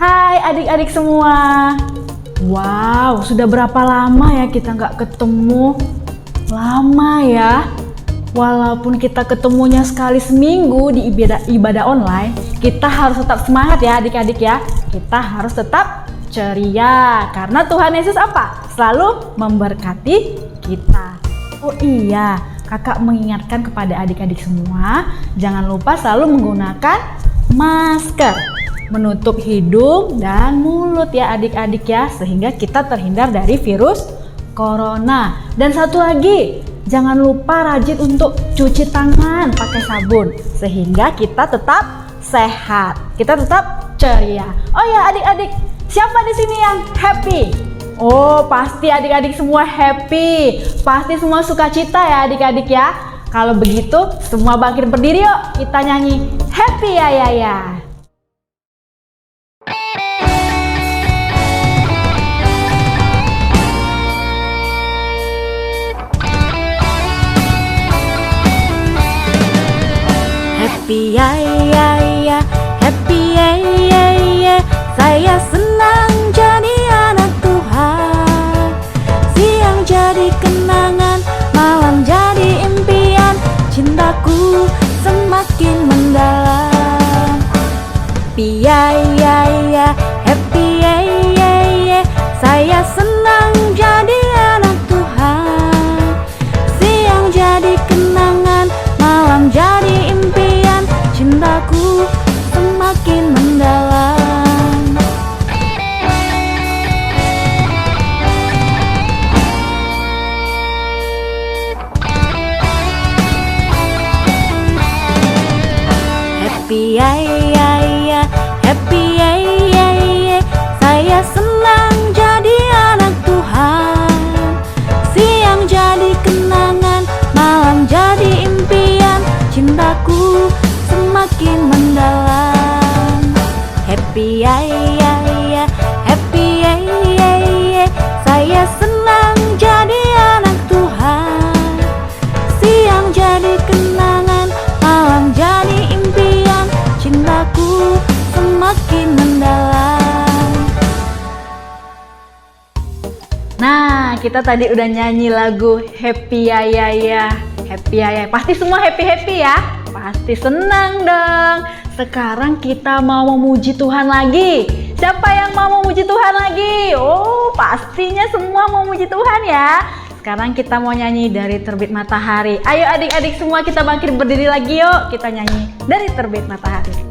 Hai adik-adik semua. Wow, sudah berapa lama ya kita nggak ketemu? Lama ya. Walaupun kita ketemunya sekali seminggu di ibadah online, kita harus tetap semangat ya adik-adik ya. Kita harus tetap ceria karena Tuhan Yesus apa? Selalu memberkati kita. Oh iya, kakak mengingatkan kepada adik-adik semua, jangan lupa selalu menggunakan masker, menutup hidung dan mulut ya adik-adik ya, sehingga kita terhindar dari virus corona. Dan satu lagi, jangan lupa rajin untuk cuci tangan pakai sabun, sehingga kita tetap sehat, kita tetap ceria. Oh ya adik-adik, siapa di sini yang happy? Oh, pasti adik-adik semua happy. Pasti semua sukacita ya adik-adik ya. Kalau begitu, semua bangkit berdiri yuk. Kita nyanyi Happy Ya Ya Ya. Happy ya ya ya, happy ya ya ya. Saya senang jadi anak Tuhan. Siang jadi kenangan, malam jadi impian. Cintaku semakin mendalam. Happy ya ya ya, happy ya ya ya. Saya senang jadi anak Tuhan. Siang jadi kenangan, malam jadi impian. Cintaku semakin mendalam. Happy ya ya ya, happy ya ya ya. Saya senang jadi anak Tuhan. Siang jadi kenangan, malam jadi impian. Cintaku semakin mendalam. Happy ya ya ya, happy ya ya ya. Saya senang jadi anak Tuhan. Siang jadi kenangan, malam jadi impian. Cintaku semakin mendalam. Nah, kita tadi udah nyanyi lagu Happy Ya Ya Ya. Happy ya ya. Pasti semua happy-happy ya? Pasti senang dong. Sekarang kita mau memuji Tuhan lagi. Siapa yang mau memuji Tuhan lagi? Oh, pastinya semua mau memuji Tuhan ya. Sekarang kita mau nyanyi Dari Terbit Matahari. Ayo adik-adik semua kita bangkit berdiri lagi yuk. Kita nyanyi Dari Terbit Matahari.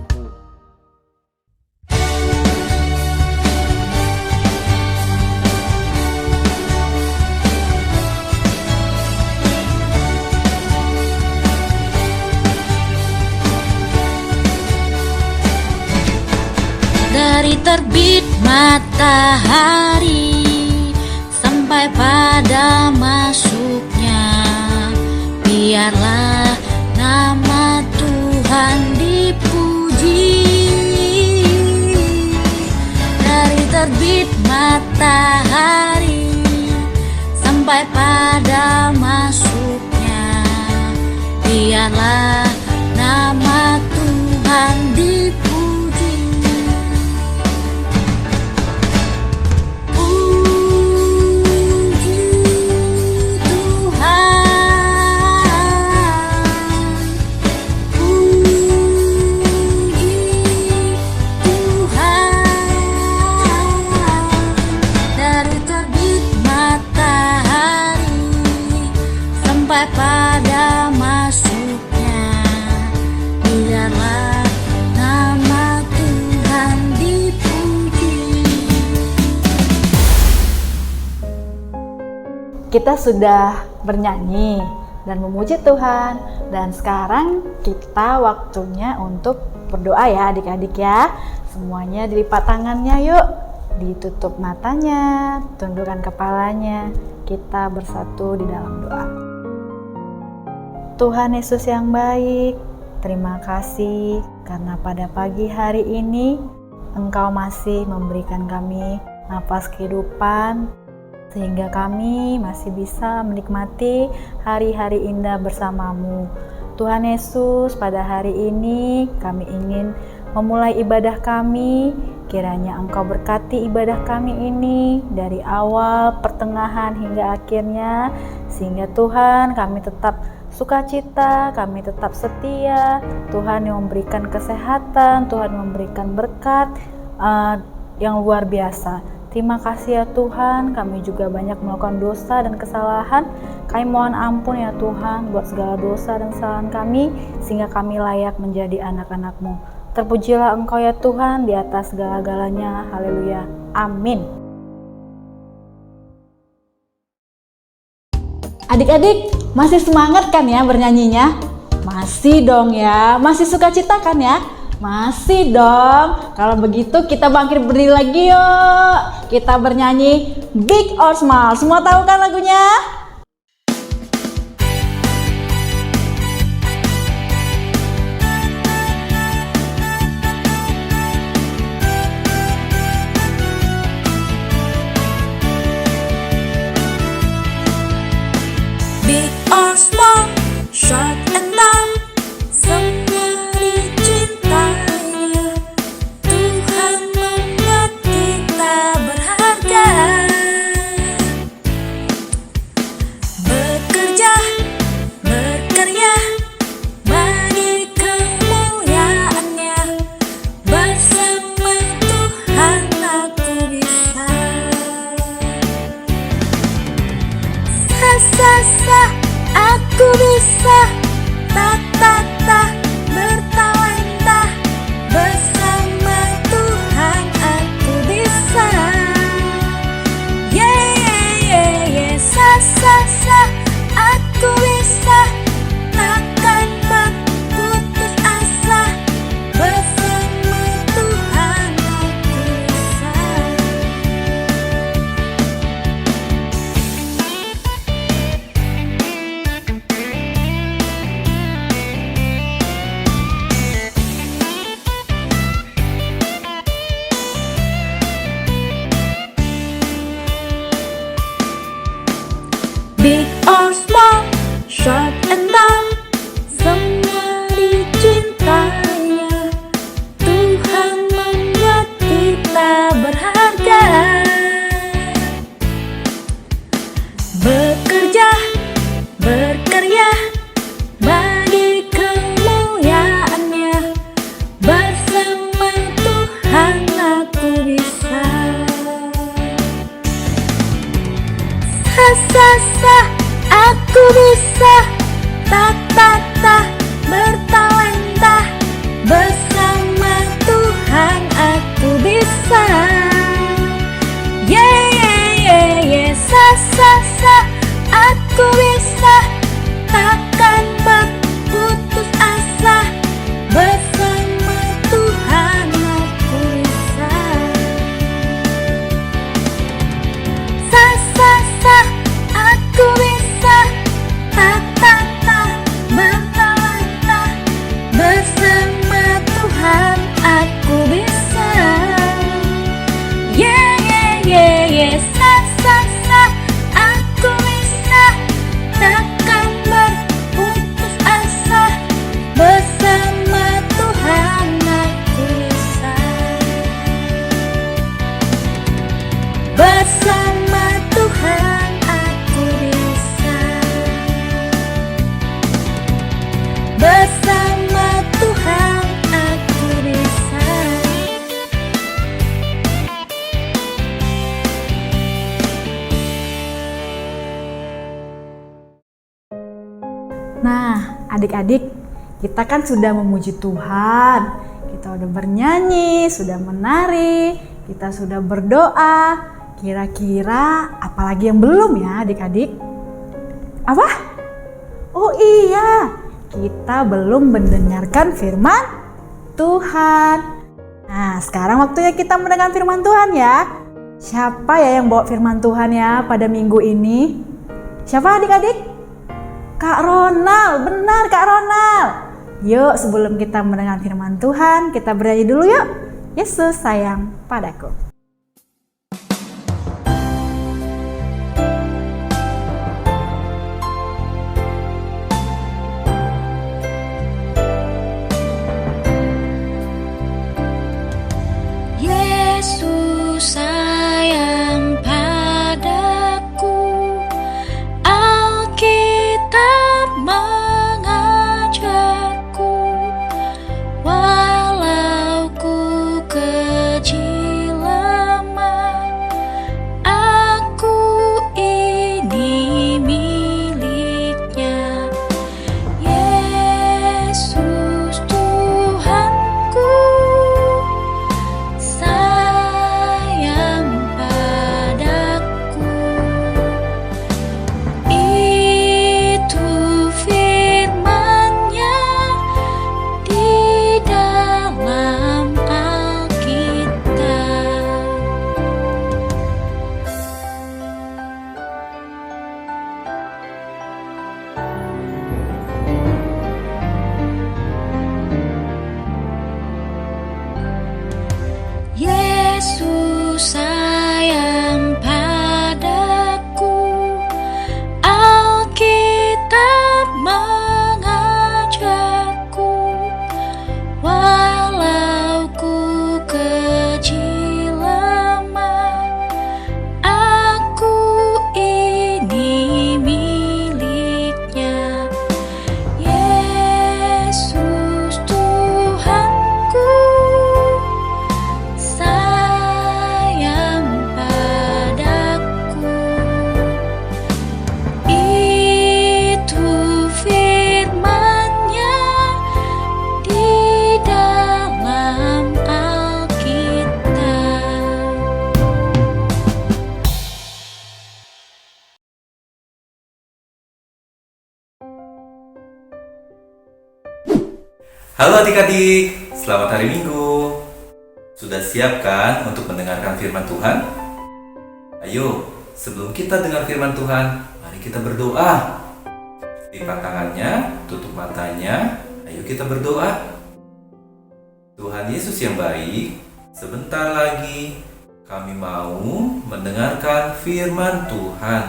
Dari terbit matahari sampai pada masuknya, biarlah nama Tuhan dipuji. Dari terbit matahari sampai pada masuknya, biarlah nama Tuhan dipuji. Pada masuknya, biarlah nama Tuhan dipuji. Kita sudah bernyanyi dan memuji Tuhan. Dan sekarang kita waktunya untuk berdoa ya adik-adik ya. Semuanya dilipat tangannya yuk. Ditutup matanya, tundukkan kepalanya. Kita bersatu di dalam doa. Tuhan Yesus yang baik, terima kasih karena pada pagi hari ini Engkau masih memberikan kami napas kehidupan sehingga kami masih bisa menikmati hari-hari indah bersamamu. Tuhan Yesus, pada hari ini kami ingin memulai ibadah kami. Kiranya Engkau berkati ibadah kami ini dari awal, pertengahan hingga akhirnya, sehingga Tuhan kami tetap sukacita, kami tetap setia. Tuhan yang memberikan kesehatan, Tuhan yang memberikan berkat yang luar biasa. Terima kasih ya Tuhan, kami juga banyak melakukan dosa dan kesalahan. Kami mohon ampun ya Tuhan buat segala dosa dan kesalahan kami, sehingga kami layak menjadi anak-anak-Mu. Terpujilah Engkau ya Tuhan di atas segala-galanya. Haleluya. Amin. Adik-adik, masih semangat kan ya bernyanyinya? Masih dong ya. Masih sukacita kan ya? Masih dong. Kalau begitu kita bangkit berdiri lagi yuk. Kita bernyanyi Big or Small. Semua tahu kan lagunya? Big or small, short and long, semua dicintainya. Tuhan membuat kita berharga. Bekerja, berkarya bagi kemuliaan-Nya. Bersama Tuhan aku bisa. Sa, aku bisa. Ta, bertalenta. Bersama Tuhan aku bisa. Yeah. Sa, aku bisa. Takkan berputus asa. Bersama Tuhan aku bisa. Big or small, short and long, semua dicintainya. Tuhan membuat kita berharga. Bekerja, berkarya bagi kemuliaan-Nya. Bersama Tuhan aku bisa. Sa, aku bisa. Ta, bertalenta. Bersama Tuhan aku bisa. Yeah. Sa, aku bisa. Takkan berputus asa. Bersama Tuhan aku bisa. Sa, aku bisa. Ta, bertalenta. Bersama Tuhan aku bisa. Yeah. Sa, aku bisa. Takkan berputus asa. Bersama Tuhan aku bisa. Bersama Tuhan aku bisa. Bersama Tuhan aku bisa. Nah, adik-adik, kita kan sudah memuji Tuhan. Kita sudah bernyanyi, sudah menari, kita sudah berdoa. Kira-kira apalagi yang belum ya adik-adik? Apa? Oh iya, kita belum mendengarkan firman Tuhan. Nah, sekarang waktunya kita mendengar firman Tuhan ya. Siapa ya yang bawa firman Tuhan ya pada minggu ini? Siapa adik-adik? Kak Ronald, benar Kak Ronald. Yuk sebelum kita mendengar firman Tuhan, kita bernyanyi dulu yuk. Yesus sayang padaku. sayang padaku, Alkitab mengajarku, walau ku kecil lemah, aku ini miliknya. Yesus Tuhanku, sayang padaku. Itu firman-Nya di dalam Alkitab. Yesus sayang padaku, Alkitab mengajarku, walau ku kecil lemah, aku ini miliknya. Yesus Tuhanku, sayang padaku. Itu firman-Nya di dalam Alkitab. Halo adik-adik, selamat hari Minggu. Sudah siap kan untuk mendengarkan firman Tuhan? Ayo, sebelum kita dengar firman Tuhan, mari kita berdoa. Lipat tangannya, tutup matanya, ayo kita berdoa. Tuhan Yesus yang baik, sebentar lagi kami mau mendengarkan firman Tuhan.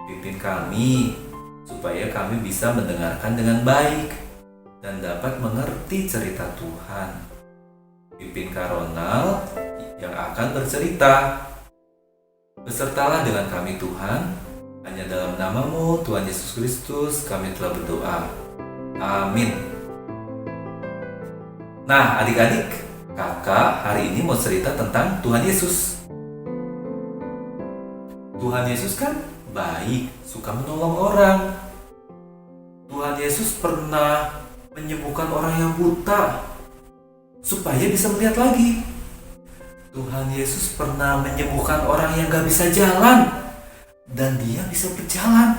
Pimpin kami, supaya kami bisa mendengarkan dengan baik dan dapat mengerti cerita Tuhan. Pimpin Kak Ronald yang akan bercerita. Besertalah dengan kami Tuhan. Hanya dalam nama-Mu Tuhan Yesus Kristus kami telah berdoa. Amin. Nah adik-adik, kakak hari ini mau cerita tentang Tuhan Yesus. Tuhan Yesus kan baik, suka menolong orang. Tuhan Yesus pernah menyembuhkan orang yang buta supaya bisa melihat lagi. Tuhan Yesus pernah menyembuhkan orang yang gak bisa jalan dan dia bisa berjalan.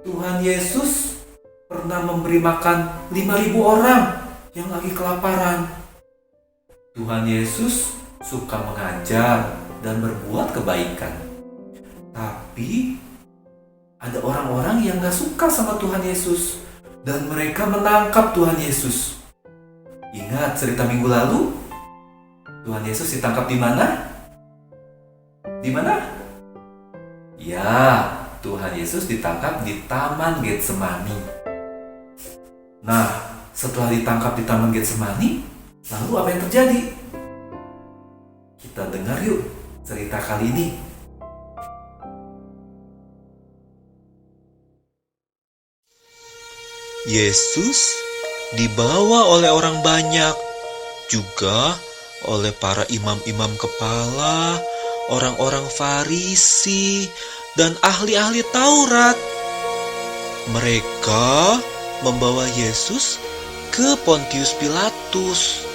Tuhan Yesus pernah memberi makan 5.000 orang yang lagi kelaparan. Tuhan Yesus suka mengajar dan berbuat kebaikan. Tapi ada orang-orang yang gak suka sama Tuhan Yesus dan mereka menangkap Tuhan Yesus. Ingat cerita minggu lalu? Tuhan Yesus ditangkap di mana? Di mana? Ya, Tuhan Yesus ditangkap di Taman Getsemani. Nah, setelah ditangkap di Taman Getsemani, lalu apa yang terjadi? Kita dengar yuk cerita kali ini. Yesus dibawa oleh orang banyak, juga oleh para imam-imam kepala, orang-orang Farisi, dan ahli-ahli Taurat. Mereka membawa Yesus ke Pontius Pilatus.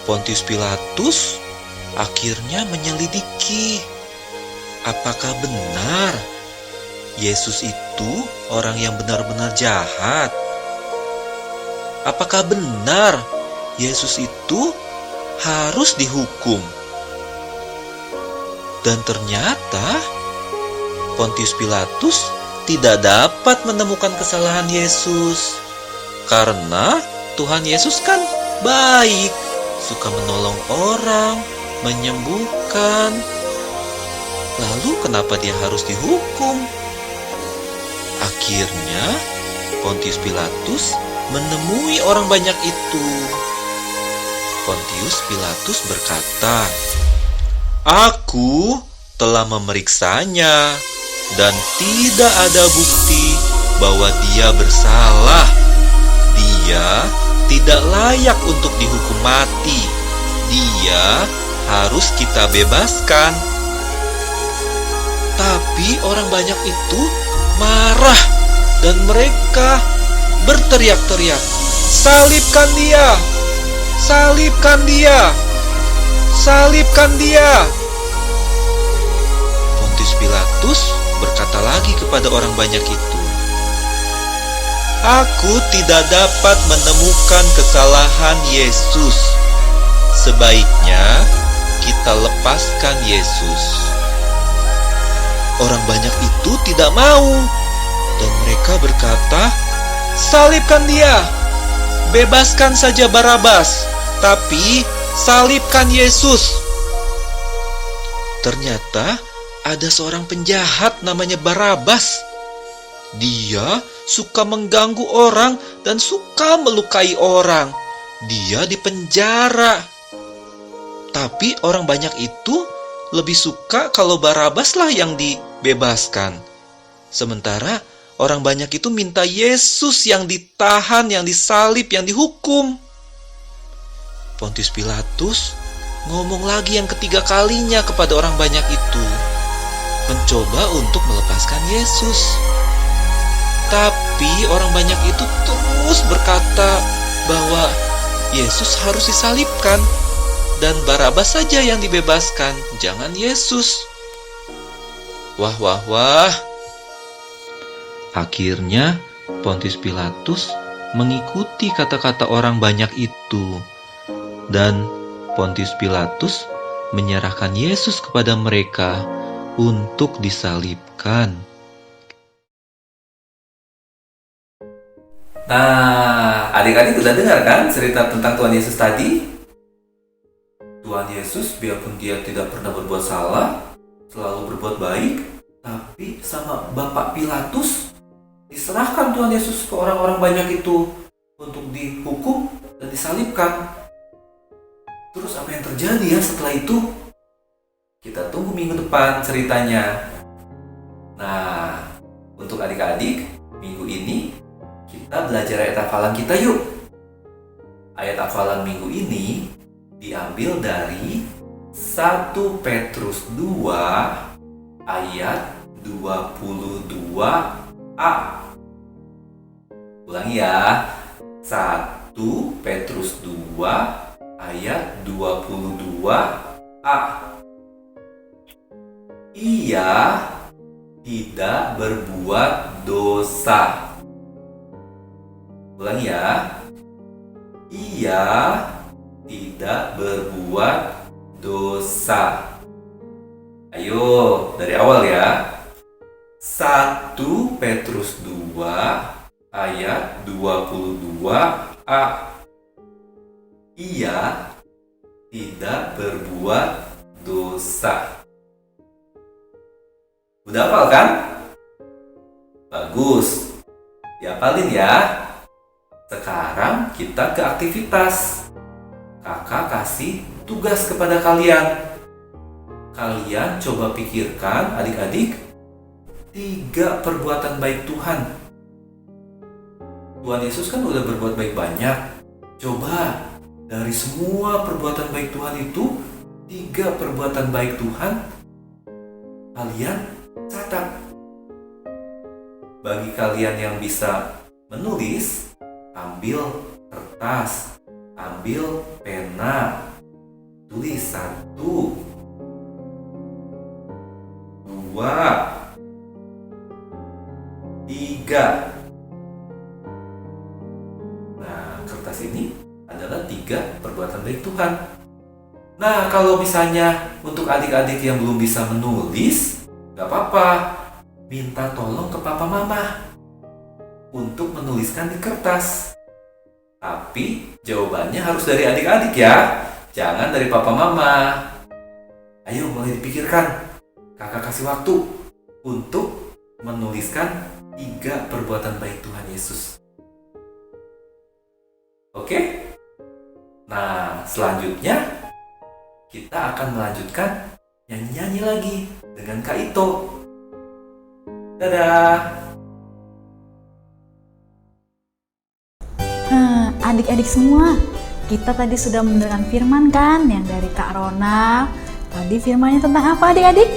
Pontius Pilatus akhirnya menyelidiki apakah benar Yesus itu orang yang benar-benar jahat. Apakah benar Yesus itu harus dihukum? Dan ternyata Pontius Pilatus tidak dapat menemukan kesalahan Yesus. Karena Tuhan Yesus kan baik, suka menolong orang, menyembuhkan. Lalu kenapa dia harus dihukum? Akhirnya Pontius Pilatus menemui orang banyak itu. Pontius Pilatus berkata, "Aku telah memeriksanya dan tidak ada bukti bahwa dia bersalah. Dia tidak layak untuk dihukum mati. Dia harus kita bebaskan." Tapi orang banyak itu marah dan mereka berteriak-teriak, "Salibkan dia! Salibkan dia! Salibkan dia!" Pontius Pilatus berkata lagi kepada orang banyak itu, "Aku tidak dapat menemukan kesalahan Yesus. Sebaiknya kita lepaskan Yesus." Orang banyak itu tidak mau, dan mereka berkata, "Salibkan dia! Bebaskan saja Barabas, tapi salibkan Yesus." Ternyata ada seorang penjahat namanya Barabas. Dia suka mengganggu orang dan suka melukai orang. Dia dipenjara. Tapi orang banyak itu lebih suka kalau Barabaslah yang dibebaskan. Sementara orang banyak itu minta Yesus yang ditahan, yang disalib, yang dihukum. Pontius Pilatus ngomong lagi yang ketiga kalinya kepada orang banyak itu, mencoba untuk melepaskan Yesus. Tapi orang banyak itu terus berkata bahwa Yesus harus disalibkan dan Barabas saja yang dibebaskan, jangan Yesus. Wah, wah, wah. Akhirnya Pontius Pilatus mengikuti kata-kata orang banyak itu, dan Pontius Pilatus menyerahkan Yesus kepada mereka untuk disalibkan. Nah, adik-adik udah dengar kan cerita tentang Tuhan Yesus tadi? Tuhan Yesus biarpun dia tidak pernah berbuat salah, selalu berbuat baik, tapi sama Bapak Pilatus diserahkan Tuhan Yesus ke orang-orang banyak itu untuk dihukum dan disalibkan. Terus apa yang terjadi ya setelah itu? Kita tunggu minggu depan ceritanya. Nah, untuk adik-adik, minggu ini kita belajar ayat hafalan kita yuk. Ayat hafalan minggu ini diambil dari 1 Petrus 2 ayat 22a. Ulangi ya. 1 Petrus 2 ayat 22a. Ia tidak berbuat dosa. Ulangi ya. Ia tidak berbuat dosa. Ayo, dari awal ya. 1 Petrus 2 ayat 22a. Ia tidak berbuat dosa. Udah hafal kan? Bagus. Dihafalin ya. Sekarang kita ke aktivitas. Kakak kasih tugas kepada kalian. Kalian coba pikirkan adik-adik 3 perbuatan baik Tuhan. Tuhan Yesus kan udah berbuat baik banyak. Coba dari semua perbuatan baik Tuhan itu, 3 perbuatan baik Tuhan kalian catat. Bagi kalian yang bisa menulis, ambil kertas, ambil pena, tulis 1, 2, 3. Nah, kertas ini adalah 3 perbuatan baik Tuhan. Nah, kalau misalnya untuk adik-adik yang belum bisa menulis, gak apa-apa. Minta tolong ke papa mama untuk menuliskan di kertas. Tapi jawabannya harus dari adik-adik ya. Jangan dari papa mama. Ayo mulai dipikirkan. Kakak kasih waktu untuk menuliskan 3 perbuatan baik Tuhan Yesus. Oke? Nah, Nah, selanjutnya kita akan melanjutkan nyanyi-nyanyi lagi dengan Kak Ito. Dadah! Adik-adik semua, kita tadi sudah mendengarkan firman kan yang dari Kak Rona. Tadi firmannya tentang apa adik-adik?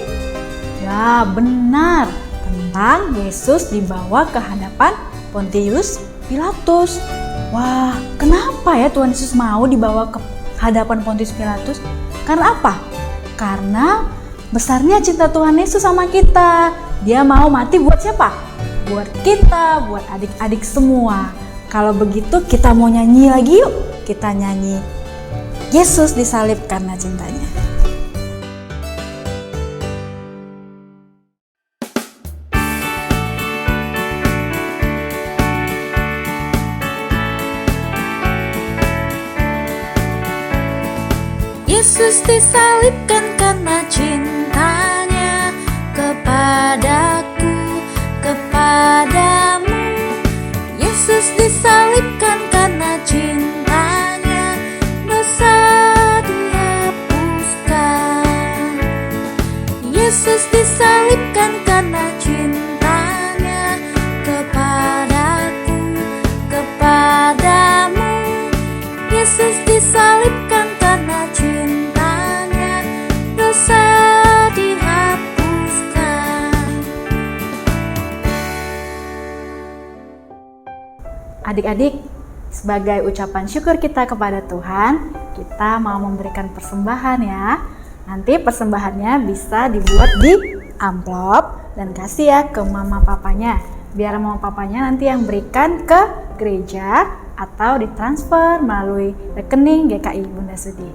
Ya benar, tentang Yesus dibawa ke hadapan Pontius Pilatus. Wah, kenapa ya Tuhan Yesus mau dibawa ke hadapan Pontius Pilatus? Karena apa? Karena besarnya cinta Tuhan Yesus sama kita. Dia mau mati buat siapa? Buat kita, buat adik-adik semua. Kalau begitu kita mau nyanyi lagi yuk. Kita nyanyi Yesus disalib karena cintanya. Yesus disalibkan karena cintanya kepadaku, kepadamu. Yesus disalibkan karena cintanya, dosa dihapuskan. Yesus disalibkan karena cintanya kepadaku, kepadamu. Yesus disalibkan karena cintanya, dosa dihapuskan. Adik-adik, sebagai ucapan syukur kita kepada Tuhan, kita mau memberikan persembahan ya. Nanti persembahannya bisa dibuat di amplop dan kasih ya ke mama papanya. Biar mama papanya nanti yang berikan ke gereja atau ditransfer melalui rekening GKI Bunda Sudi.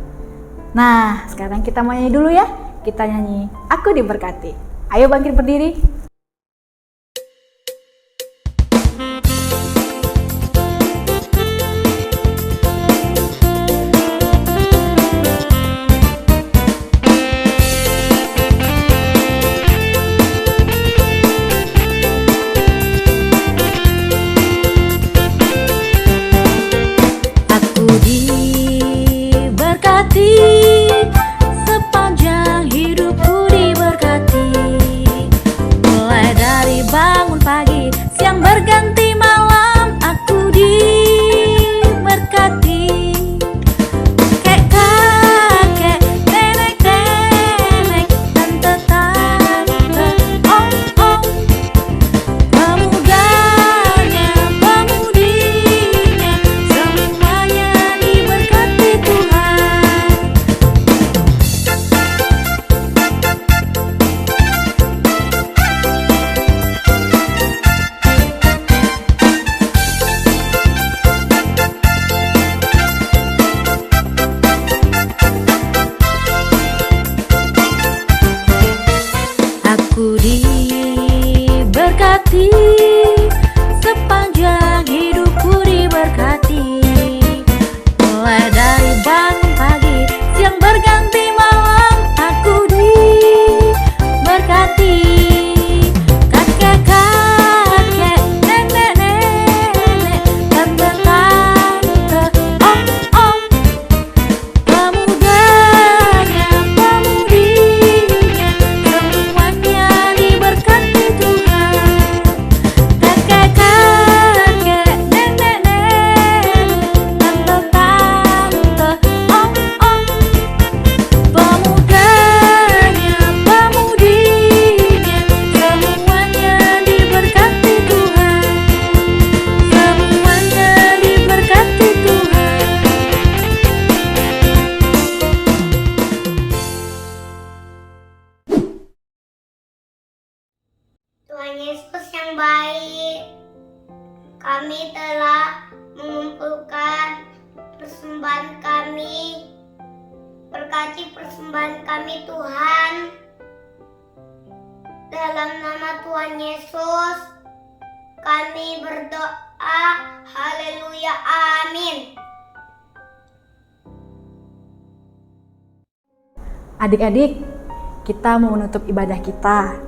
Nah, sekarang kita mau nyanyi dulu ya. Kita nyanyi Aku Diberkati. Ayo bangkit berdiri. Aku diberkati, sepanjang hidupku diberkati. Mulai dari bangun pagi, siang berganti malam, aku diberkati. Kakek, nenek, tante, om, pemudanya, pemudinya, semuanya diberkati Tuhan. Aku diberkati, sepanjang hidupku diberkati. Mulai dari bangun pagi, siang berganti malam, aku diberkati. Kakek, nenek, tante, om, pemudanya, pemudinya, semuanya diberkati Tuhan. Kakek, nenek, tante, om, pemudanya, pemudinya, semuanya diberkati Tuhan. Semuanya diberkati Tuhan. Tuhan Yesus yang baik, kami telah mengumpulkan persembahan kami. Berkati persembahan kami Tuhan. Dalam nama Tuhan Yesus, kami berdoa. Haleluya, amin. Adik-adik, kita mau menutup ibadah kita.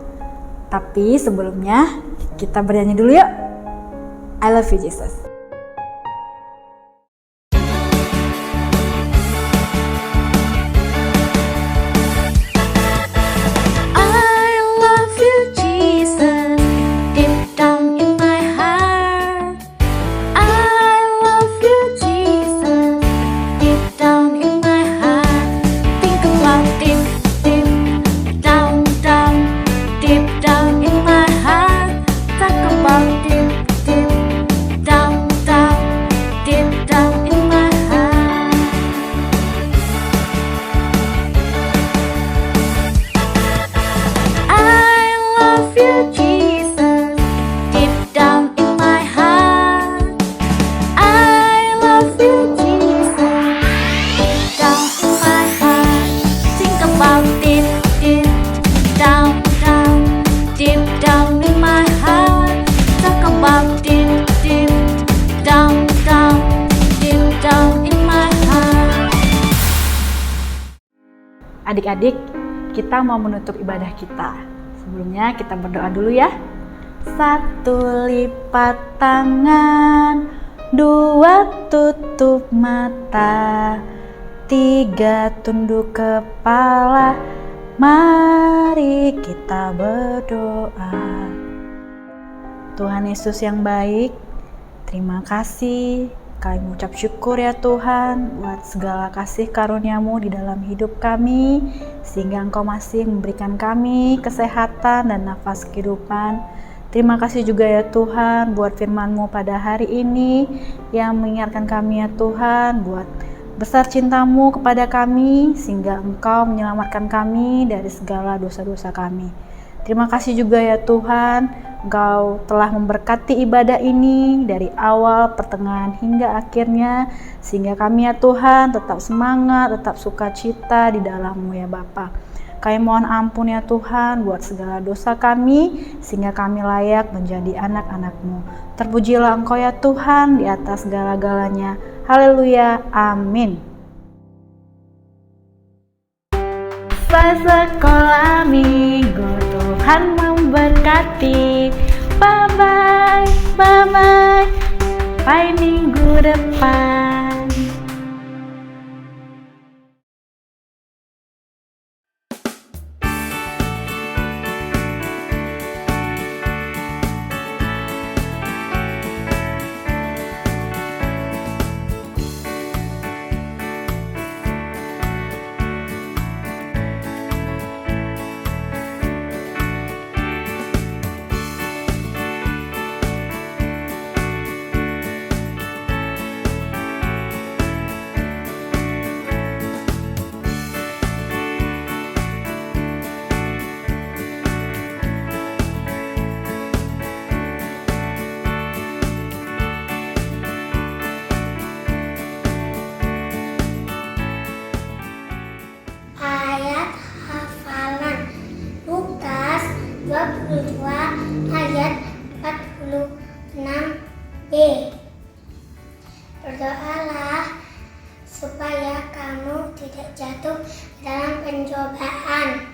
Tapi sebelumnya kita bernyanyi dulu yuk. I love you Jesus. Adik-adik, kita mau menutup ibadah kita. Sebelumnya kita berdoa dulu ya. 1 lipat tangan, 2 tutup mata, 3 tunduk kepala. Mari kita berdoa. Tuhan Yesus yang baik, terima kasih. Kami mengucap syukur ya Tuhan buat segala kasih karunia-Mu di dalam hidup kami, sehingga Engkau masih memberikan kami kesehatan dan nafas kehidupan. Terima kasih juga ya Tuhan buat firman-Mu pada hari ini yang mengingatkan kami ya Tuhan buat besar cinta-Mu kepada kami, sehingga Engkau menyelamatkan kami dari segala dosa-dosa kami. Terima kasih juga ya Tuhan, Engkau telah memberkati ibadah ini dari awal, pertengahan, hingga akhirnya, sehingga kami ya Tuhan tetap semangat, tetap sukacita di dalam-Mu ya Bapa. Kami mohon ampun ya Tuhan buat segala dosa kami, sehingga kami layak menjadi anak-anak-Mu. Terpujilah Engkau ya Tuhan di atas segala-galanya. Haleluya, amin. Sekolah minggu Tuhan memberkati. Bye bye, bye bye. Sampai minggu depan. Ayat hafalan Lukas 22 ayat 46b. Berdoalah supaya kamu tidak jatuh dalam pencobaan.